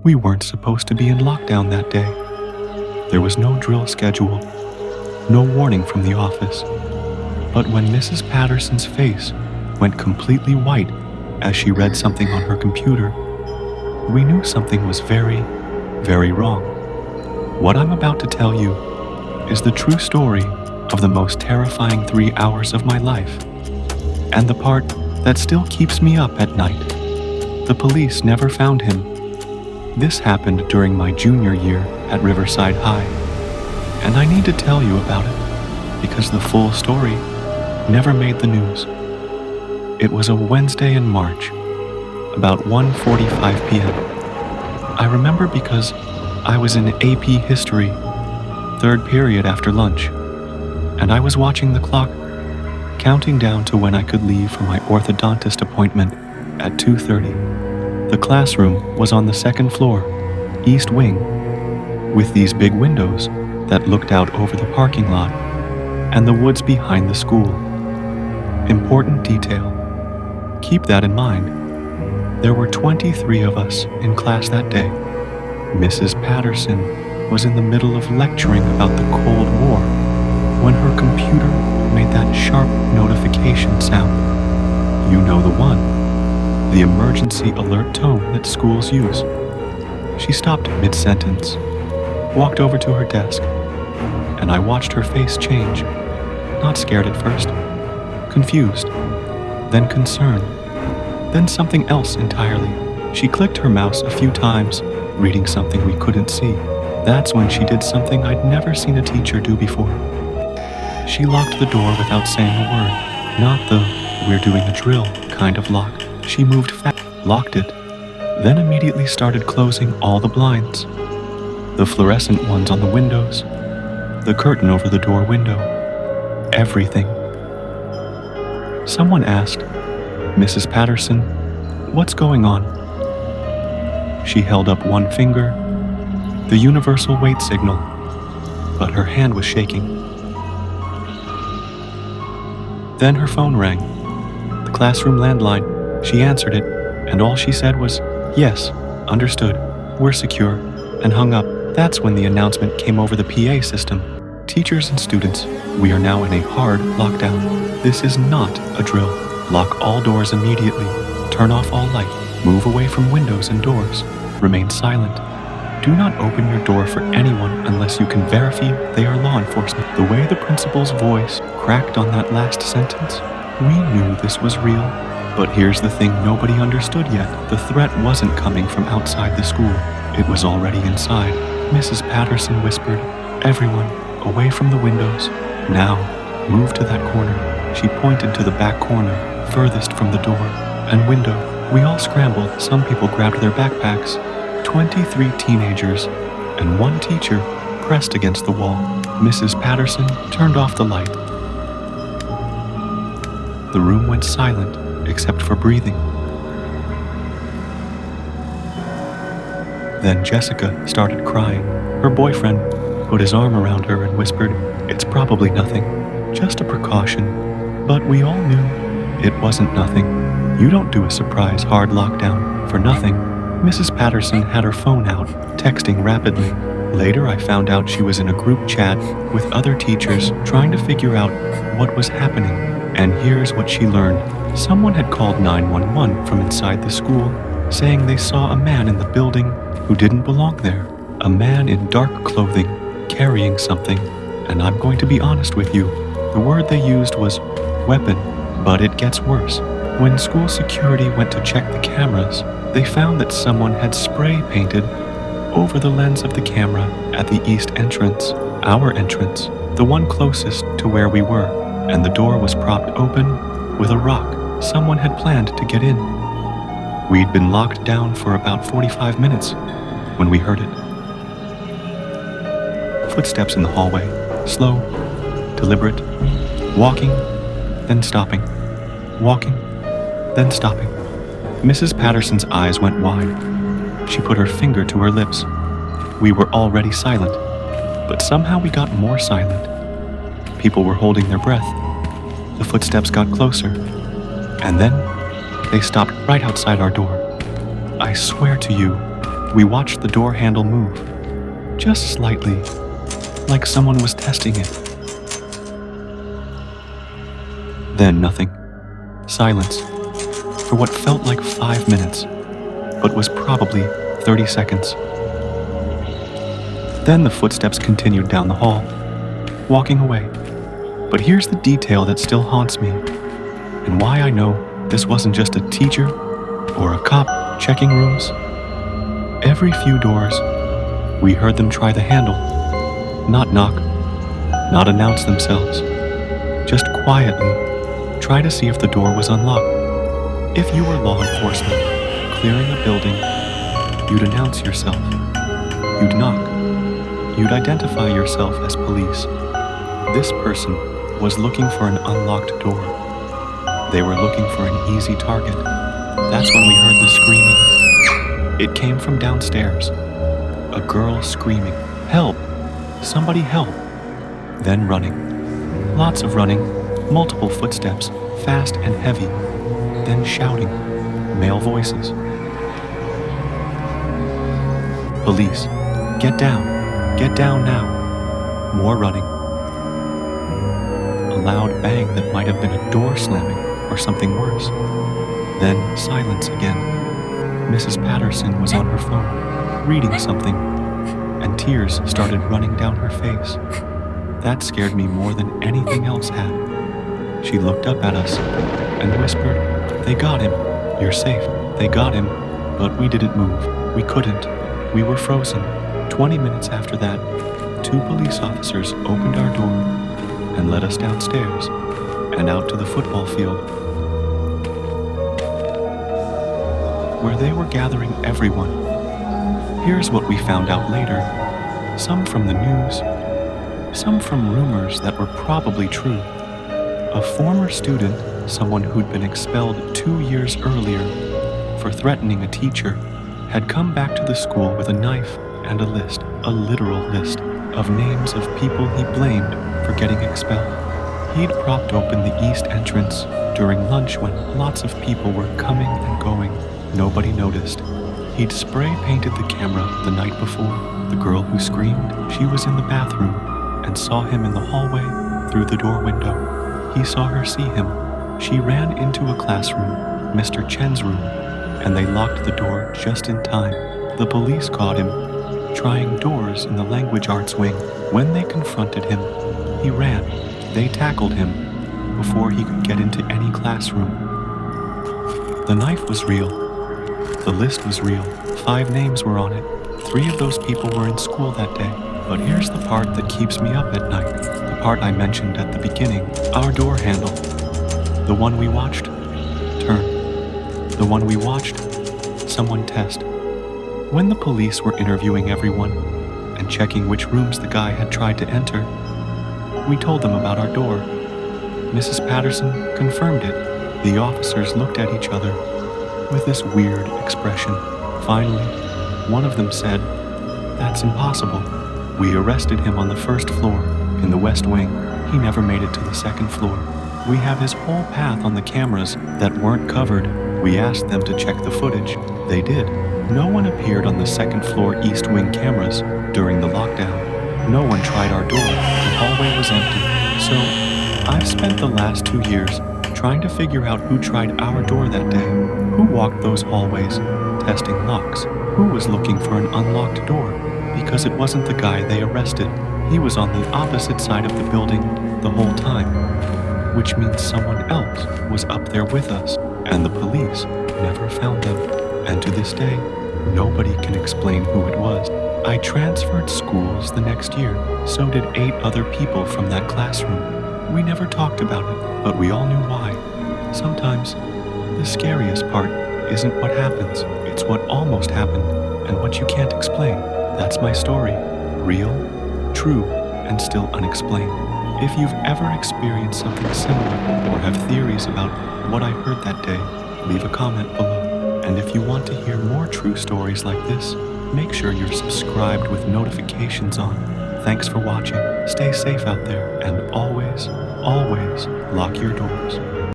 We weren't supposed to be in lockdown that day. There was no drill schedule, no warning from the office. But when Mrs. Patterson's face went completely white as she read something on her computer, we knew something was very, very wrong. What I'm about to tell you is the true story of the most terrifying 3 hours of my life, and the part that still keeps me up at night. The police never found him. This happened during my junior year at Riverside High, and I need to tell you about it because the full story never made the news. It was a Wednesday in March, about 1:45 p.m. I remember because I was in AP History, third period after lunch, and I was watching the clock, counting down to when I could leave for my orthodontist appointment at 2:30. The classroom was on the second floor, east wing, with these big windows that looked out over the parking lot and the woods behind the school. Important detail. Keep that in mind. There were 23 of us in class that day. Mrs. Patterson was in the middle of lecturing about the Cold War when her computer made that sharp notification sound. You know the one, the emergency alert tone that schools use. She stopped mid-sentence, walked over to her desk, and I watched her face change. Not scared at first, confused, then concerned, then something else entirely. She clicked her mouse a few times, reading something we couldn't see. That's when she did something I'd never seen a teacher do before. She locked the door without saying a word. Not the "we're doing a drill" kind of lock. She moved fast, locked it, then immediately started closing all the blinds. The fluorescent ones on the windows, the curtain over the door window, everything. Someone asked, "Mrs. Patterson, what's going on?" She held up one finger, the universal wait signal, but her hand was shaking. Then her phone rang, the classroom landline. She answered it, and all she said was, "Yes, understood, we're secure," and hung up. That's when the announcement came over the PA system. "Teachers and students, we are now in a hard lockdown. This is not a drill. Lock all doors immediately. Turn off all light. Move away from windows and doors. Remain silent. Do not open your door for anyone unless you can verify they are law enforcement." The way the principal's voice cracked on that last sentence, we knew this was real. But here's the thing nobody understood yet. The threat wasn't coming from outside the school. It was already inside. Mrs. Patterson whispered, "Everyone, away from the windows. Now, move to that corner." She pointed to the back corner, furthest from the door and window. We all scrambled. Some people grabbed their backpacks. 23 teenagers and one teacher pressed against the wall. Mrs. Patterson turned off the light. The room went silent, except for breathing. Then Jessica started crying. Her boyfriend put his arm around her and whispered, "It's probably nothing, just a precaution." But we all knew it wasn't nothing. You don't do a surprise hard lockdown for nothing. Mrs. Patterson had her phone out, texting rapidly. Later I found out she was in a group chat with other teachers trying to figure out what was happening. And here's what she learned. Someone had called 911 from inside the school, saying they saw a man in the building who didn't belong there. A man in dark clothing, carrying something. And I'm going to be honest with you, the word they used was weapon. But it gets worse. When school security went to check the cameras, they found that someone had spray painted over the lens of the camera at the east entrance, our entrance, the one closest to where we were, and the door was propped open with a rock. Someone had planned to get in. We'd been locked down for about 45 minutes when we heard it. Footsteps in the hallway, slow, deliberate, walking, then stopping, walking, then stopping. Mrs. Patterson's eyes went wide. She put her finger to her lips. We were already silent, but somehow we got more silent. People were holding their breath. The footsteps got closer, and then they stopped right outside our door. I swear to you, We watched the door handle move, just slightly, like someone was testing it. Then nothing. Silence. For what felt like 5 minutes, but was probably 30 seconds. Then the footsteps continued down the hall, walking away. But here's the detail that still haunts me, and why I know this wasn't just a teacher or a cop checking rooms. Every few doors, we heard them try the handle, not knock, not announce themselves, just quietly try to see if the door was unlocked. If you were law enforcement clearing a building, you'd announce yourself, you'd knock, you'd identify yourself as police. This person was looking for an unlocked door. They were looking for an easy target. That's when we heard the screaming. It came from downstairs. A girl screaming, "Help! Somebody help!" Then running. Lots of running, multiple footsteps, fast and heavy. Then shouting, male voices. "Police, get down now." More running. A loud bang that might have been a door slamming or something worse. Then silence again. Mrs. Patterson was on her phone, reading something, and tears started running down her face. That scared me more than anything else had. She looked up at us and whispered, "They got him. You're safe. They got him." But we didn't move. We couldn't. We were frozen. 20 minutes after that, 2 police officers opened our door and led us downstairs and out to the football field, where they were gathering everyone. Here's what we found out later. Some from the news, some from rumors that were probably true. A former student, someone who'd been expelled 2 years earlier for threatening a teacher, had come back to the school with a knife and a list, a literal list, of names of people he blamed for getting expelled. He'd propped open the east entrance during lunch when lots of people were coming and going. Nobody noticed. He'd spray painted the camera the night before. The girl who screamed, she was in the bathroom and saw him in the hallway through the door window. He saw her see him. She ran into a classroom, Mr. Chen's room, and they locked the door just in time. The police caught him trying doors in the language arts wing. When they confronted him, he ran. They tackled him before he could get into any classroom. The knife was real. The list was real. 5 names were on it. 3 of those people were in school that day. But here's the part that keeps me up at night. The part I mentioned at the beginning. Our door handle. The one we watched turn. The one we watched someone test. When the police were interviewing everyone and checking which rooms the guy had tried to enter, we told them about our door. Mrs. Patterson confirmed it. The officers looked at each other with this weird expression. Finally, one of them said, "That's impossible." We arrested him on the 1st floor, in the West Wing. He never made it to the 2nd floor. We have his whole path on the cameras that weren't covered. We asked them to check the footage. They did. No one appeared on the 2nd floor East Wing cameras during the lockdown. No one tried our door. The hallway was empty. So, I've spent the last 2 years trying to figure out who tried our door that day. Who walked those hallways, testing locks? Who was looking for an unlocked door? Because it wasn't the guy they arrested. He was on the opposite side of the building the whole time, which means someone else was up there with us, and the police never found them. And to this day, nobody can explain who it was. I transferred schools the next year. So did 8 other people from that classroom. We never talked about it, but we all knew why. Sometimes, the scariest part isn't what happens, it's what almost happened and what you can't explain. That's my story. Real, true, and still unexplained. If you've ever experienced something similar or have theories about what I heard that day, leave a comment below. And if you want to hear more true stories like this, make sure you're subscribed with notifications on. Thanks for watching. Stay safe out there and always, always lock your doors.